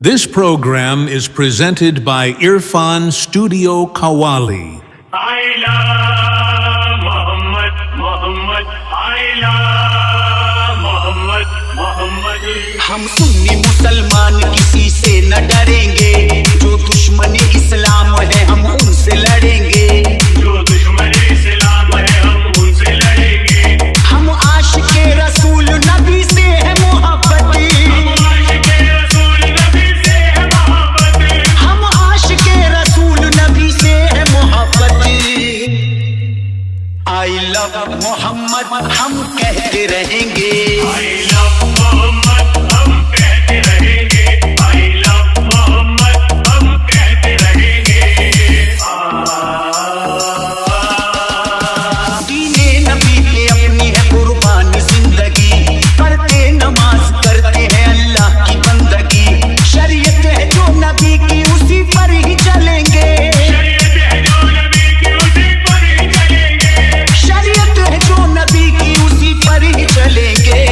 This program is presented by Irfan Studio Kawali. आइला मोहम्मद मोहम्मद आइला मोहम्मद मोहम्मद। हम सुन्नी मुसलमान किसी से न डरेंगे, जो दुश्मन इस्लाम है हम उनसे लड़ेंगे। जो दुश्मन इस्लाम है हम उनसे लड़ेंगे। हम आशिके रसूल नबी से है मोहब्बत, हम आशिके रसूल नबी से है मोहब्बत। हम आशिके रसूल नबी से है मोहब्बत। आई लव मोहम्मद हम कहते रहेंगे। I love मोहम्मद हम कहते रहेंगे। I love मोहम्मद हम कहते रहेंगे। दीने नबी पे अपनी है कुर्बानी जिंदगी, पढ़ते नमाज करते हैं अल्लाह की बंदगी। शरीयत है जो नबी की उसी पर ही चलेंगे। शरीयत है जो नबी की उसी पर ही चलेंगे। शरीयत है जो नबी की उसी पर ही चलेंगे।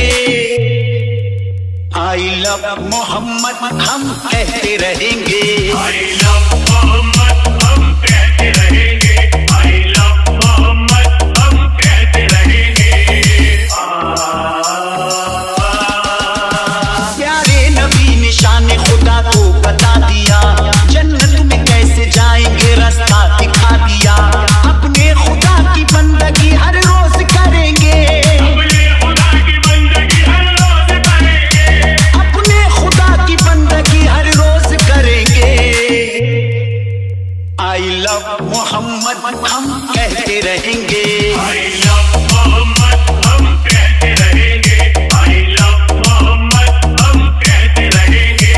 आई लव मोहम्मद हम कहते रहेंगे। I love मोहम्मद हम कहते रहेंगे। I love मोहम्मद हम कहते रहेंगे। प्यारे नबी ने शान खुदा को बता दिया, जन्नत में कैसे जाएंगे रास्ता दिखा दिया। अपने खुदा की बंदगी हर रोज करेंगे। अपने खुदा की बंदगी हर रोज करेंगे। अपने खुदा की बंदगी हर रोज करेंगे। आई लव मोहम्मद हम कहते रहेंगे। I love मोहम्मद हम कहते रहेंगे। I love मोहम्मद हम कहते रहेंगे।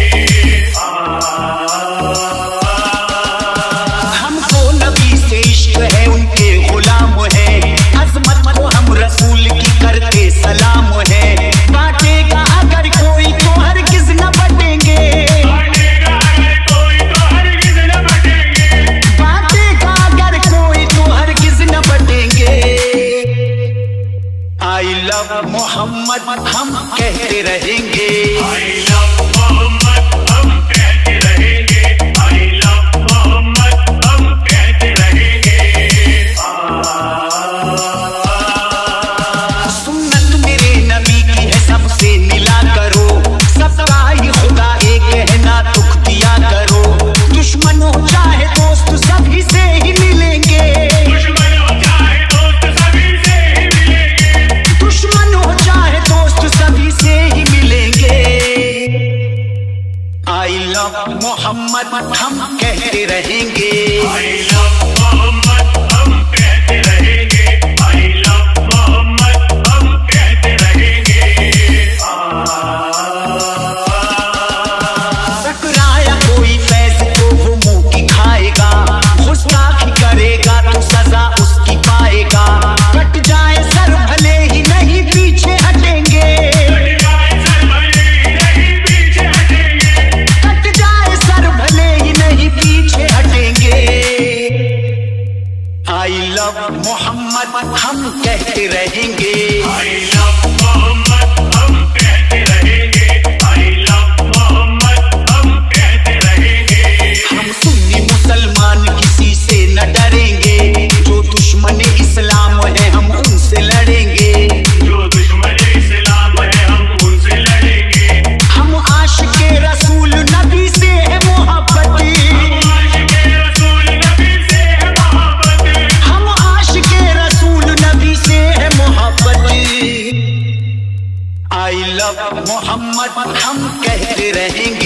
हमको नबी से इश्क है, उनके गुलाम है। अजमत को हम रसूल की करते सलाम है। बांटेगा अगर कोई तो हरगिज न बटेंगे। बांटेगा अगर कोई तो हरगिज़ न बटेंगे। बांटेगा अगर कोई तो हरगिज न बटेंगे। आई लव मोहम्मद हम कहते रहेंगे। I love मोहम्मद हम कहते रहेंगे। I love मोहम्मद हम कहते रहेंगे। सुन्नत मेरे नबी की है, सबसे मिला करो। सबका ही खुदा एक है, ना दुख दिया करो। दुश्मन हो चाहे दोस्त सभी से ही मिलेंगे। दुश्मन हो चाहे दोस्त सभी से ही मिलेंगे। दुश्मन हो चाहे दोस्त सभी से ही मिलेंगे। आई लव मोहम्मद हम कहते रहेंगे। I love मोहम्मद हम कहते रहेंगे। I love मोहम्मद हम कहते रहेंगे। टकराया कोई फैज तो वो मुंह की खाएगा। गुस्ताखी करेगा तो सजा उसकी पाएगा। कट जाए सर भले ही नहीं पीछे हटेंगे। कट जाए सर भले ही नहीं पीछे हटेंगे। कट जाए सर भले ही नहीं पीछे हटेंगे। आई लव मोहम्मद हम कहते रहेंगे। I love मोहम्मद हम कहते रहेंगे। I love मोहम्मद हम कहते रहेंगे। हम सुन्नी मुसलमान किसी से न डरेंगे, जो दुश्मन इस्लाम है हम उनसे लड़ेंगे। जो दुश्मन इस्लाम है हम उनसे लड़ेंगे। हम आशिके रसूल नबी से है मोहब्बत। हम आशिके रसूल नबी से है मोहब्बत। हम आशिके रसूल नबी से है मोहब्बत। आई लव मोहम्मद हम कहते रहेंगे।